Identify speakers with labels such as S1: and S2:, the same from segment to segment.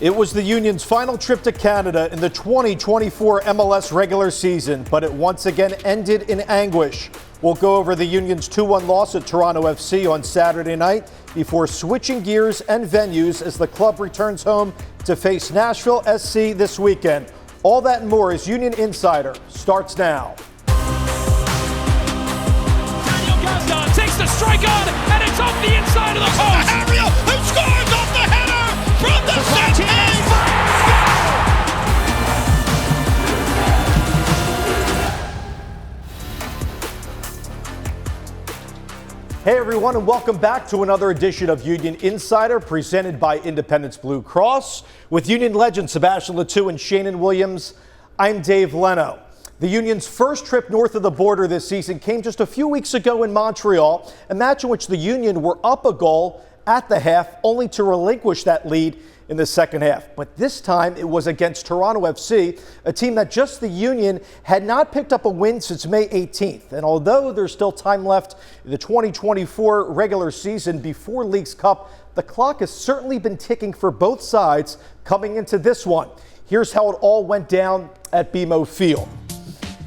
S1: It was the Union's final trip to Canada in the 2024 MLS regular season, but it once again ended in anguish. We'll go over the Union's 2-1 loss at Toronto FC on Saturday night before switching gears and venues as the club returns home to face Nashville SC this weekend. All that and more as Union Insider starts now.
S2: Takes the strike on, and it's off the inside of the post. Ariel, who scores off the header from the set piece.
S1: Hey everyone, and welcome back to another edition of Union Insider presented by Independence Blue Cross. With Union legends Sebastian Latou and Sheanon Williams, I'm Dave Leno. The Union's first trip north of the border this season came just a few weeks ago in Montreal, a match in which the Union were up a goal at the half, only to relinquish that lead in the second half. But this time it was against Toronto FC, a team that just the Union had not picked up a win since May 18th. And although there's still time left in the 2024 regular season before Leagues Cup, the clock has certainly been ticking for both sides coming into this one. Here's how it all went down at BMO Field.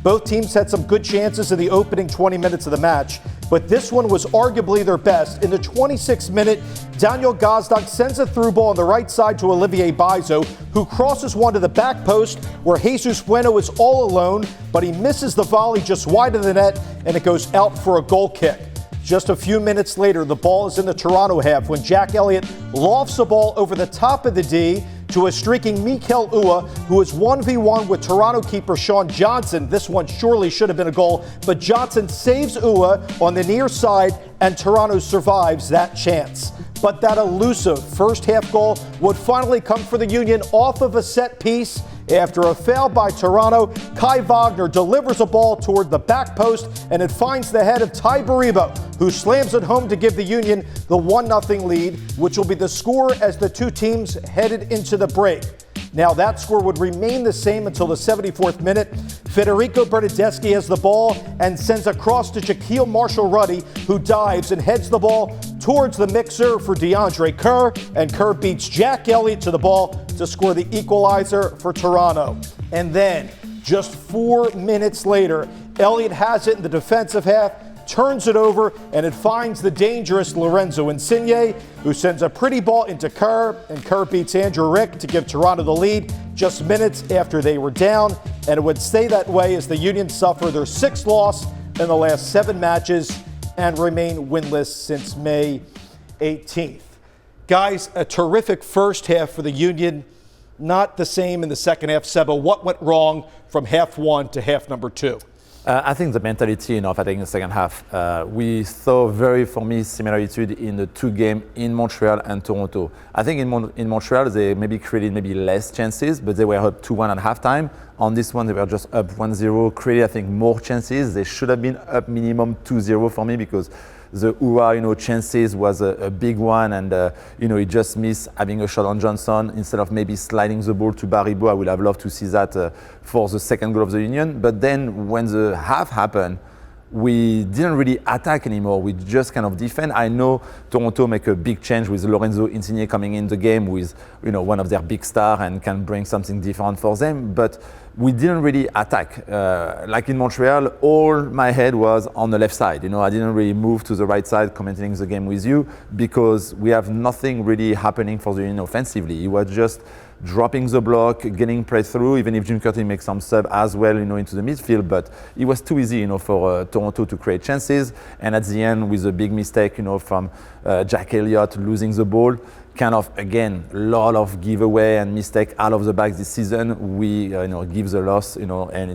S1: Both teams had some good chances in the opening 20 minutes of the match, but this one was arguably their best. In the 26th minute, Daniel Gazdag sends a through ball on the right side to Olivier Bizo, who crosses one to the back post where Jesus Bueno is all alone, but he misses the volley just wide of the net, and it goes out for a goal kick. Just a few minutes later, the ball is in the Toronto half when Jack Elliott lofts the ball over the top of the D to a streaking Mikel Ua, who is 1v1 with Toronto keeper Sean Johnson. This one surely should have been a goal, but Johnson saves Ua on the near side, and Toronto survives that chance. But that elusive first half goal would finally come for the Union off of a set piece. After a foul by Toronto, Kai Wagner delivers a ball toward the back post, and it finds the head of Ty Baribo, who slams it home to give the Union the 1-0 lead, which will be the score as the two teams headed into the break. Now that score would remain the same until the 74th minute. Federico Bernardeschi has the ball and sends a cross to Shaquille Marshall-Ruddy, who dives and heads the ball towards the mixer for DeAndre Kerr, and Kerr beats Jack Elliott to the ball to score the equalizer for Toronto. And then, just 4 minutes later, Elliott has it in the defensive half, turns it over, and it finds the dangerous Lorenzo Insigne, who sends a pretty ball into Kerr, and Kerr beats Andrew Rick to give Toronto the lead just minutes after they were down. And it would stay that way as the Union suffer their 6th loss in the last 7 matches and remain winless since May 18th. Guys, a terrific first half for the Union. Not the same in the second half. Seba, what went wrong from half one to half number 2?
S3: I think the mentality of attacking the second half. We saw for me, similarity in the 2 games in Montreal and Toronto. I think in Montreal, they maybe created less chances, but they were up 2-1 at halftime. On this one, they were just up 1-0, created, I think, more chances. They should have been up minimum 2-0 for me, because the Ua, chances was a big one, and he just missed having a shot on Johnson instead of maybe sliding the ball to Baribo. I would have loved to see that for the second goal of the Union. But then when the half happened, we didn't really attack anymore. We just kind of defend. I know Toronto make a big change with Lorenzo Insigne coming in the game with, one of their big stars and can bring something different for them. But we didn't really attack. Like in Montreal, all my head was on the left side. I didn't really move to the right side commenting the game with you, because we have nothing really happening for the Union offensively. It was just dropping the block, getting play through, even if Jim Curtin makes some sub as well, into the midfield. But it was too easy, for Toronto to create chances. And at the end, with a big mistake, from Jack Elliott losing the ball, kind of, again, a lot of giveaway and mistake out of the back this season. We, give the loss, and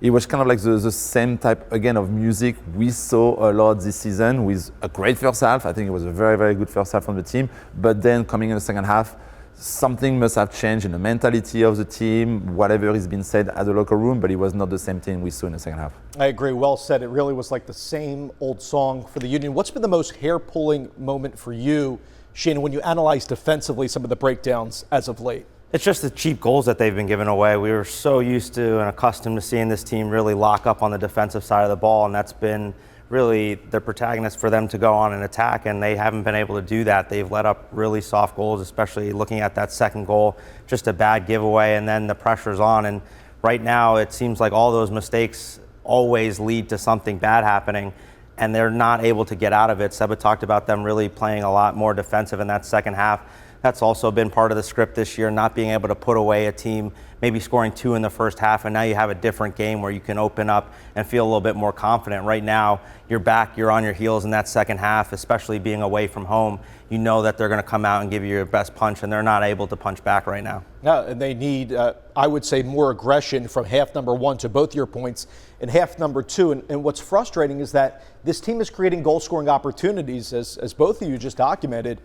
S3: it was kind of like the same type, again, of music we saw a lot this season with a great first half. I think it was a very, very good first half from the team. But then coming in the second half, something must have changed in the mentality of the team, whatever has been said at the locker room, but it was not the same team we saw in the second half.
S1: I agree. Well said. It really was like the same old song for the Union. What's been the most hair-pulling moment for you, Sheanon, when you analyze defensively some of the breakdowns as of late?
S4: It's just the cheap goals that they've been giving away. We were so used to and accustomed to seeing this team really lock up on the defensive side of the ball, and that's been really the protagonist for them to go on and attack, and they haven't been able to do that. They've let up really soft goals, especially looking at that second goal, just a bad giveaway, and then the pressure's on. And right now it seems like all those mistakes always lead to something bad happening, and they're not able to get out of it. Seba talked about them really playing a lot more defensive in that second half. That's also been part of the script this year, not being able to put away a team, maybe scoring 2 in the first half, and now you have a different game where you can open up and feel a little bit more confident. Right now, you're back, you're on your heels in that second half, especially being away from home. You know that they're going to come out and give you your best punch, and they're not able to punch back right now.
S1: No, and they need, I would say, more aggression from half number 1 to both your points and half number 2. And what's frustrating is that this team is creating goal-scoring opportunities, as both of you just documented.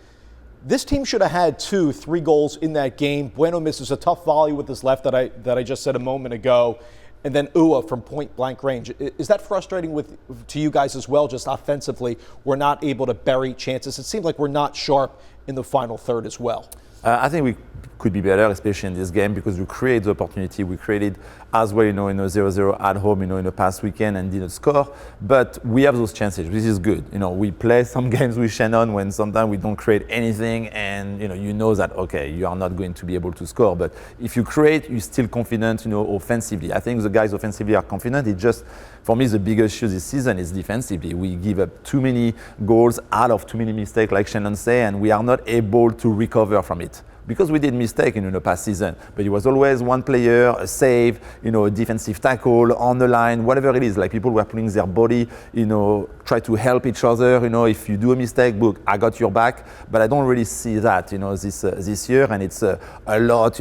S1: This team should have had 2-3 goals in that game. Bueno misses a tough volley with his left that I just said a moment ago, and then Ua from point-blank range. Is that frustrating to you guys as well, just offensively? We're not able to bury chances. It seems like we're not sharp in the final third as well.
S3: I think we could be better, especially in this game, because we create the opportunity. We created as well, in a 0-0 at home, in the past weekend and didn't score. But we have those chances. This is good. We play some games with Sheanon when sometimes we don't create anything, and you know that, okay, you are not going to be able to score. But if you create, you're still confident, offensively. I think the guys offensively are confident. It just, for me, the biggest issue this season is defensively. We give up too many goals out of too many mistakes, like Sheanon say, and we are not able to recover from it. Because we did mistake in the past season, but it was always one player, a save, a defensive tackle on the line, whatever it is. Like people were putting their body, try to help each other. If you do a mistake, look, I got your back. But I don't really see that, this year, and it's a lot,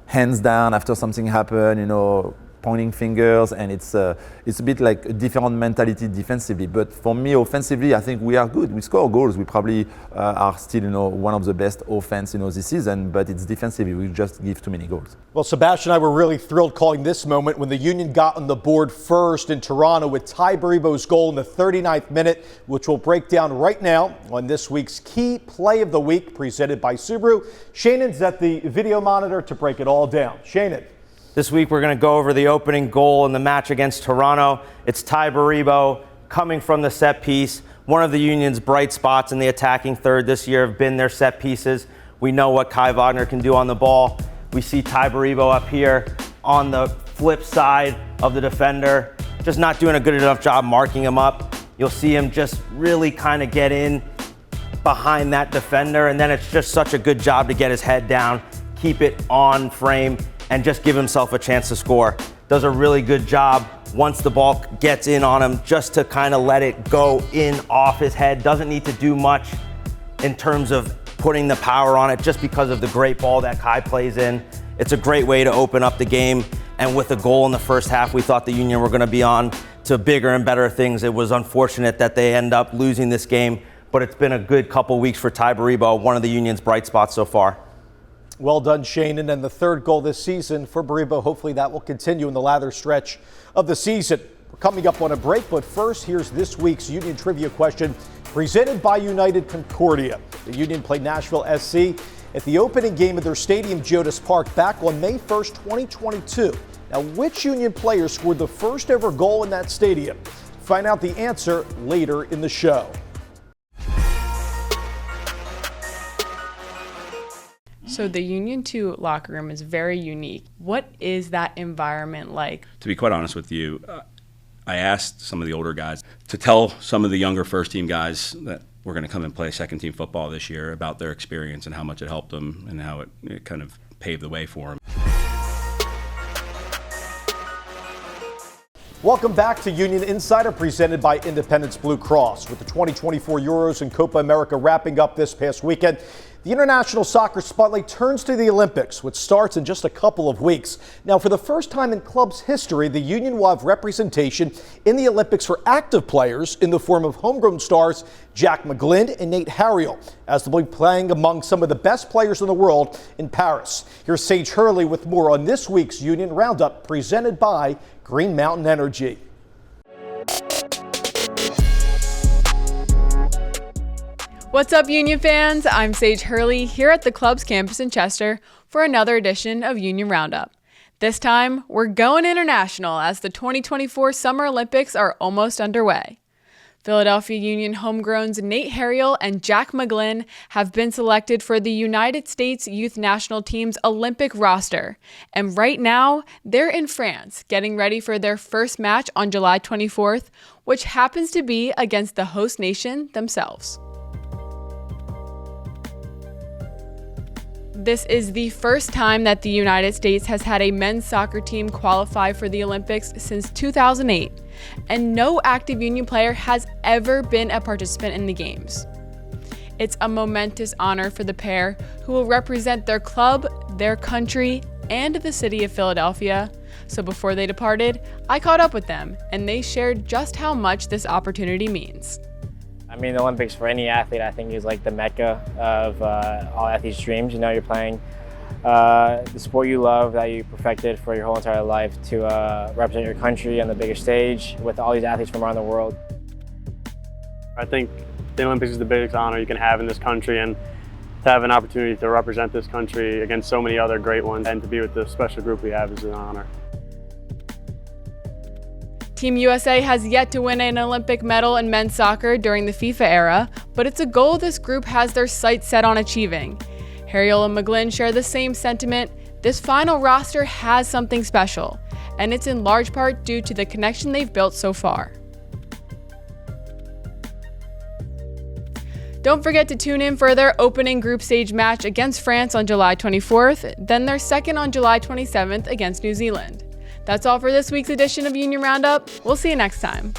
S3: hands down after something happened, pointing fingers, and it's a bit like a different mentality defensively. But for me, offensively, I think we are good. We score goals. We probably are still, one of the best offense, this season. But it's defensively. We just give too many goals.
S1: Well, Sebastian and I were really thrilled calling this moment when the Union got on the board first in Toronto with Ty Baribo's goal in the 39th minute, which we'll break down right now on this week's Key Play of the Week, presented by Subaru. Sheanon's at the video monitor to break it all down. Sheanon.
S4: This week we're going to go over the opening goal in the match against Toronto. It's Ty Baribo coming from the set piece. One of the Union's bright spots in the attacking third this year have been their set pieces. We know what Kai Wagner can do on the ball. We see Ty Baribo up here on the flip side of the defender, just not doing a good enough job marking him up. You'll see him just really kind of get in behind that defender, and then it's just such a good job to get his head down, keep it on frame, and just give himself a chance to score. Does a really good job once the ball gets in on him, just to kind of let it go in off his head. Doesn't need to do much in terms of putting the power on it, just because of the great ball that Kai plays in. It's a great way to open up the game, and with a goal in the first half, we thought the Union were going to be on to bigger and better things. It was unfortunate that they end up losing this game, but it's been a good couple weeks for Ty Baribo, one of the Union's bright spots so far.
S1: Well done, Sheanon, and the third goal this season for Baribo. Hopefully that will continue in the latter stretch of the season. We're coming up on a break, but first, here's this week's Union Trivia question presented by United Concordia. The Union played Nashville SC at the opening game of their stadium, Geodis Park, back on May 1st, 2022. Now, which Union player scored the first ever goal in that stadium? Find out the answer later in the show.
S5: So the Union 2 locker room is very unique. What is that environment like?
S6: To be quite honest with you, I asked some of the older guys to tell some of the younger first-team guys that were going to come and play second-team football this year about their experience and how much it helped them and how it kind of paved the way for them.
S1: Welcome back to Union Insider, presented by Independence Blue Cross. With the 2024 Euros and Copa America wrapping up this past weekend, the international soccer spotlight turns to the Olympics, which starts in just a couple of weeks. Now, for the first time in club's history, the Union will have representation in the Olympics for active players in the form of homegrown stars Jack McGlynn and Nate Harriel, as they'll be playing among some of the best players in the world in Paris. Here's Sage Hurley with more on this week's Union Roundup, presented by Green Mountain Energy.
S5: What's up, Union fans? I'm Sage Hurley here at the club's campus in Chester for another edition of Union Roundup. This time, we're going international as the 2024 Summer Olympics are almost underway. Philadelphia Union homegrowns Nate Harriel and Jack McGlynn have been selected for the United States Youth National Team's Olympic roster. And right now, they're in France, getting ready for their first match on July 24th, which happens to be against the host nation themselves. This is the first time that the United States has had a men's soccer team qualify for the Olympics since 2008, and no active Union player has ever been a participant in the Games. It's a momentous honor for the pair who will represent their club, their country, and the city of Philadelphia. So before they departed, I caught up with them, and they shared just how much this opportunity means.
S7: I mean, the Olympics for any athlete, I think, is like the mecca of all athletes' dreams. You know, you're playing the sport you love, that you perfected for your whole entire life, to represent your country on the biggest stage with all these athletes from around the world.
S8: I think the Olympics is the biggest honor you can have in this country, and to have an opportunity to represent this country against so many other great ones and to be with the special group we have is an honor.
S5: Team USA has yet to win an Olympic medal in men's soccer during the FIFA era, but it's a goal this group has their sights set on achieving. Harriel and McGlynn share the same sentiment. This final roster has something special, and it's in large part due to the connection they've built so far. Don't forget to tune in for their opening group stage match against France on July 24th, then their second on July 27th against New Zealand. That's all for this week's edition of Union Roundup. We'll see you next time.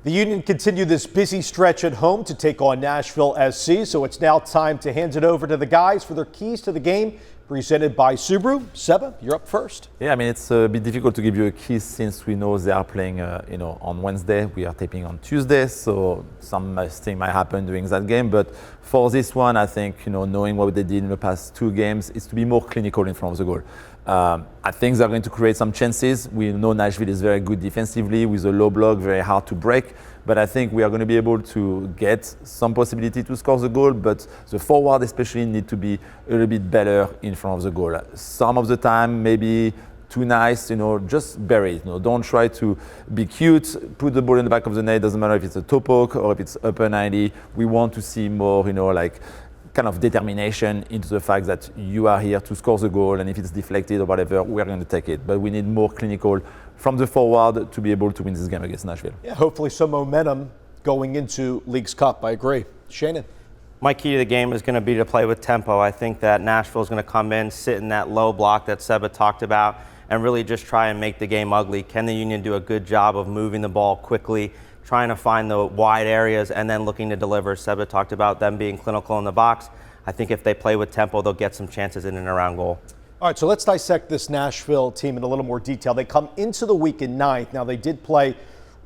S1: The Union continue this busy stretch at home to take on Nashville SC, so it's now time to hand it over to the guys for their keys to the game, presented by Subaru. Seba, you're up first.
S3: Yeah, I mean, it's a bit difficult to give you a key since we know they are playing, on Wednesday. We are taping on Tuesday, so something might happen during that game. But for this one, I think, knowing what they did in the past two games, is to be more clinical in front of the goal. I think they're going to create some chances. We know Nashville is very good defensively with a low block, very hard to break. But I think we are going to be able to get some possibility to score the goal. But the forward especially need to be a little bit better in front of the goal. Some of the time, maybe too nice, just bury it. Don't try to be cute. Put the ball in the back of the net. Doesn't matter if it's a toe poke or if it's upper 90. We want to see more, kind of determination into the fact that you are here to score the goal, and if it's deflected or whatever, we're going to take it. But we need more clinical from the forward to be able to win this game against Nashville.
S1: Yeah, hopefully some momentum going into League's Cup. I agree. Sheanon.
S4: My key to the game is going to be to play with tempo. I think that Nashville is going to come in, sit in that low block that Seba talked about, and really just try and make the game ugly. Can the Union do a good job of moving the ball quickly, trying to find the wide areas, and then looking to deliver? Seba talked about them being clinical in the box. I think if they play with tempo, they'll get some chances in and around goal.
S1: All right, so let's dissect this Nashville team in a little more detail. They come into the week in ninth. Now, they did play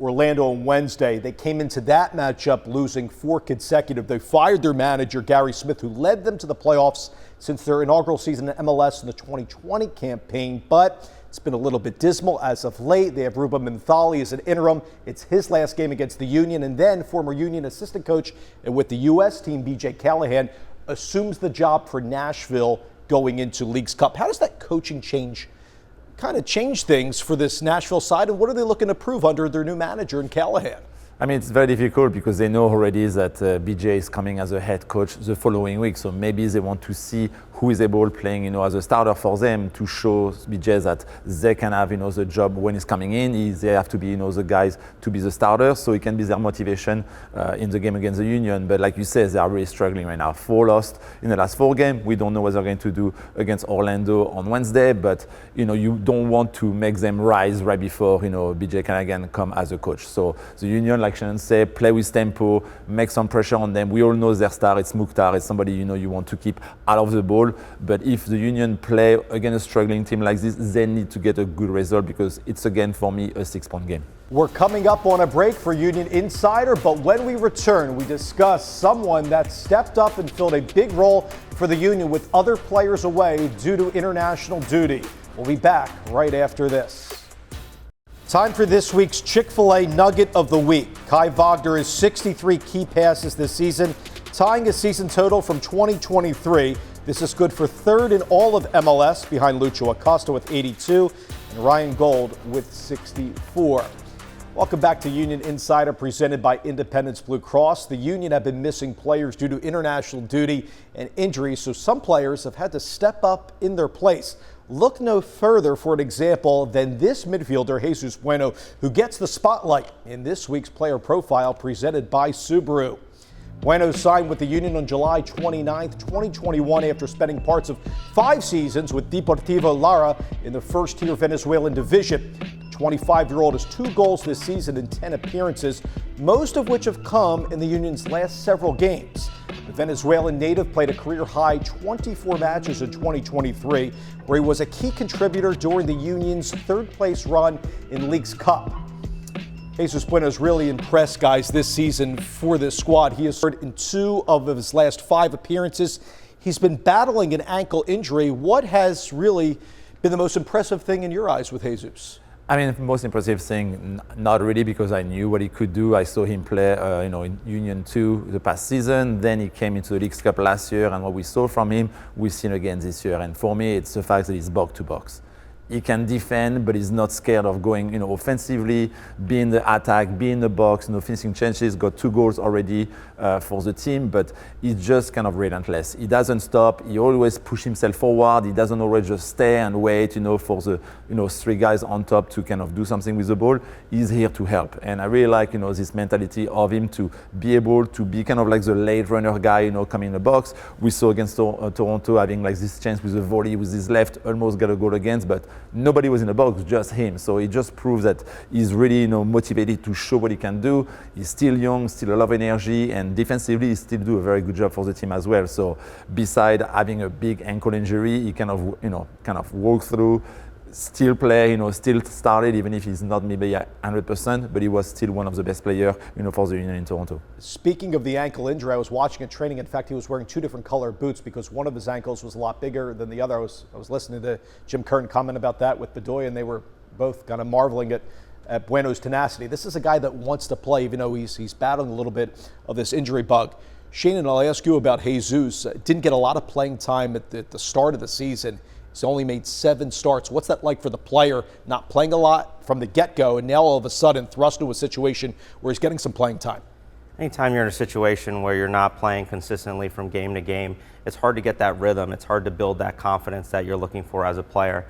S1: Orlando on Wednesday. They came into that matchup losing 4 consecutive. They fired their manager, Gary Smith, who led them to the playoffs since their inaugural season in MLS in the 2020 campaign. But it's been a little bit dismal as of late. They have Ruben Menthali as an interim. It's his last game against the Union. And then former Union assistant coach with the U.S. team, B.J. Callahan, assumes the job for Nashville going into League's Cup. How does that coaching change things for this Nashville side, and what are they looking to prove under their new manager in Callahan?
S3: I mean, it's very difficult because they know already that BJ is coming as a head coach the following week. So maybe they want to see who is able playing, as a starter for them to show BJ that they can have, the job when he's coming in. They have to be, the guys to be the starters, so it can be their motivation in the game against the Union. But like you said, they are really struggling right now. 4 lost in the last 4 games. We don't know what they're going to do against Orlando on Wednesday, but you don't want to make them rise right before BJ can again come as a coach. So the Union, like Sheanon said, play with tempo, make some pressure on them. We all know their star. It's Mukhtar. It's somebody you want to keep out of the ball. But if the Union play against a struggling team like this, they need to get a good result because it's again for me a 6-point game.
S1: We're coming up on a break for Union Insider, but when we return, we discuss someone that stepped up and filled a big role for the Union with other players away due to international duty. We'll be back right after this. Time for this week's Chick-fil-A Nugget of the Week. Kai Wagner has 63 key passes this season, tying a season total from 2023. This is good for third in all of MLS, behind Lucho Acosta with 82 and Ryan Gold with 64. Welcome back to Union Insider, presented by Independence Blue Cross. The Union have been missing players due to international duty and injuries, so some players have had to step up in their place. Look no further for an example than this midfielder, Jesus Bueno, who gets the spotlight in this week's player profile presented by Subaru. Bueno signed with the Union on July 29, 2021 after spending parts of 5 seasons with Deportivo Lara in the first-tier Venezuelan division. The 25-year-old has 2 goals this season in 10 appearances, most of which have come in the Union's last several games. The Venezuelan native played a career-high 24 matches in 2023, where he was a key contributor during the Union's third-place run in League's Cup. Jesus Bueno has really impressed, guys, this season for this squad. He has scored in 2 of his last 5 appearances. He's been battling an ankle injury. What has really been the most impressive thing in your eyes with Jesus?
S3: I mean, the most impressive thing, not really, because I knew what he could do. I saw him play, in Union 2 the past season. Then he came into the League's Cup last year, and what we saw from him, we've seen again this year. And for me, it's the fact that he's box to box. He can defend, but he's not scared of going, offensively, be in the attack, be in the box, finishing chances. Got 2 goals already for the team, but he's just kind of relentless. He doesn't stop. He always pushes himself forward. He doesn't always just stay and wait, for the, 3 guys on top to kind of do something with the ball. He's here to help, and I really like, this mentality of him to be able to be kind of like the late runner guy, coming in the box. We saw against Toronto having like this chance with a volley with his left, almost got a goal against, but nobody was in the box, just him. So it just proves that he's really, motivated to show what he can do. He's still young, still a lot of energy, and defensively, he still do a very good job for the team as well. So beside having a big ankle injury, he kind of walk through, still play, still started, even if he's not maybe 100%, but he was still one of the best players, for the Union in Toronto. Speaking
S1: of the ankle injury, I was watching at training. In fact, he was wearing 2 different color boots because one of his ankles was a lot bigger than the other. I was listening to Jim Curtin comment about that with Bedoya, and they were both kind of marveling at Bueno's tenacity. This is a guy that wants to play, even though he's battling a little bit of this injury bug. Sheanon, I'll ask you about Jesus. Didn't get a lot of playing time at the start of the season. He's only made 7 starts. What's that like for the player, not playing a lot from the get-go, and now all of a sudden thrust into a situation where he's getting some playing time?
S4: Anytime you're in a situation where you're not playing consistently from game to game, it's hard to get that rhythm. It's hard to build that confidence that you're looking for as a player.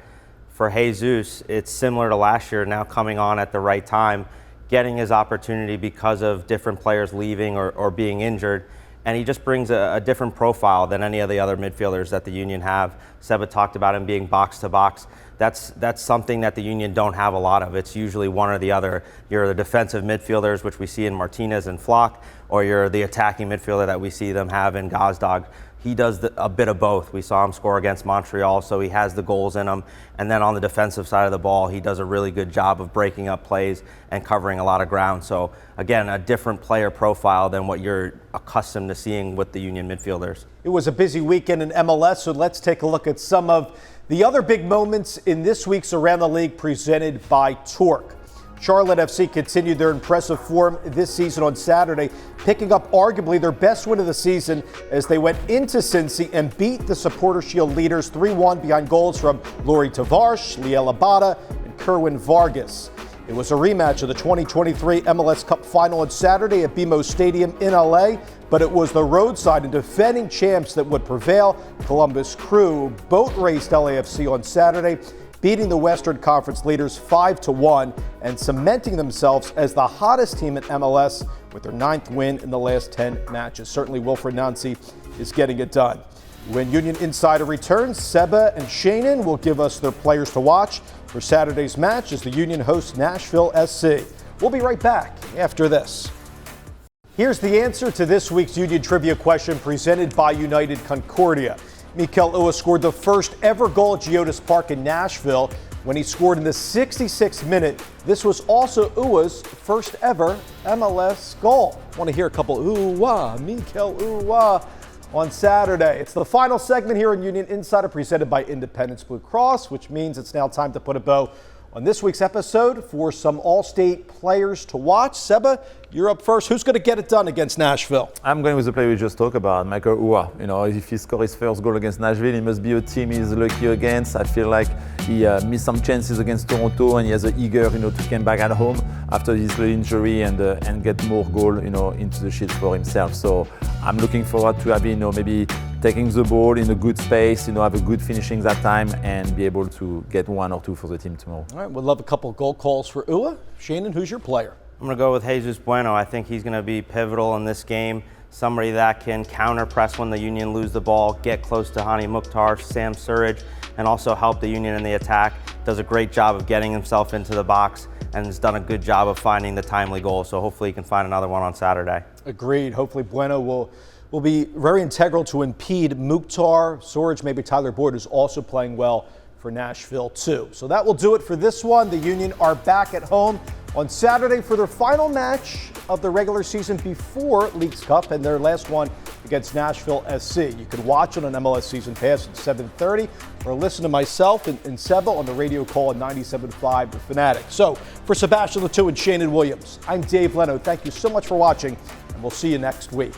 S4: For Jesus, it's similar to last year, now coming on at the right time, getting his opportunity because of different players leaving or being injured. And he just brings a different profile than any of the other midfielders that the Union have. Seba talked about him being box to box. That's something that the Union don't have a lot of. It's usually one or the other. You're the defensive midfielders, which we see in Martinez and Flock, or you're the attacking midfielder that we see them have in Gazdag. He does a bit of both. We saw him score against Montreal, so he has the goals in him. And then on the defensive side of the ball, he does a really good job of breaking up plays and covering a lot of ground. So again, a different player profile than what you're accustomed to seeing with the Union midfielders.
S1: It was a busy weekend in MLS, so let's take a look at some of the other big moments in this week's Around the League presented by Torque. Charlotte FC continued their impressive form this season on Saturday, picking up arguably their best win of the season as they went into Cincy and beat the Supporter Shield leaders 3-1 behind goals from Lori Tavares, Liel Abada, and Kerwin Vargas. It was a rematch of the 2023 MLS Cup final on Saturday at BMO Stadium in LA, but it was the roadside and defending champs that would prevail. Columbus Crew boat raced LAFC on Saturday, beating the Western Conference leaders 5-1 and cementing themselves as the hottest team in MLS with their 9th win in the last 10 matches. Certainly Wilfried Nancy is getting it done. When Union Insider returns, Seba and Sheanon will give us their players to watch for Saturday's match as the Union hosts Nashville SC. We'll be right back after this. Here's the answer to this week's Union Trivia question presented by United Concordia. Mikel Ua scored the first ever goal at Geodis Park in Nashville when he scored in the 66th minute. This was also Ua's first ever MLS goal. Want to hear a couple ooh-wah, Mikel ooh-wah on Saturday. It's the final segment here in Union Insider presented by Independence Blue Cross, which means it's now time to put a bow on this week's episode for some All-State players to watch. Seba, you're up first. Who's going to get it done against Nashville?
S3: I'm going with the player we just talked about, Mikel Ua. If he scores his first goal against Nashville, he must be a team he's lucky against. I feel like he missed some chances against Toronto and he has an eager, to come back at home. after his little injury and get more goal, into the sheet for himself. So I'm looking forward to having, maybe taking the ball in a good space, have a good finishing that time, and be able to get 1 or 2 for the team tomorrow.
S1: All right, we'd love a couple of goal calls for UA. Sheanon, who's your player?
S4: I'm going to go with Jesus Bueno. I think he's going to be pivotal in this game. Somebody that can counter press when the Union lose the ball, get close to Hani Mukhtar, Sam Surridge, and also help the Union in the attack. Does a great job of getting himself into the box and has done a good job of finding the timely goal. So hopefully he can find another one on Saturday.
S1: Agreed. Hopefully Bueno will be very integral to impede Mukhtar. Surridge, maybe Tyler Boyd is also playing well for Nashville too. So that will do it for this one. The Union are back at home on Saturday for their final match of the regular season before Leagues Cup and their last one against Nashville SC. You can watch it on MLS Season Pass at 7:30 or listen to myself and Seba on the radio call at 97.5 The Fanatic. So for Sebastian Letou and Sheanon Williams, I'm Dave Leno. Thank you so much for watching, and we'll see you next week.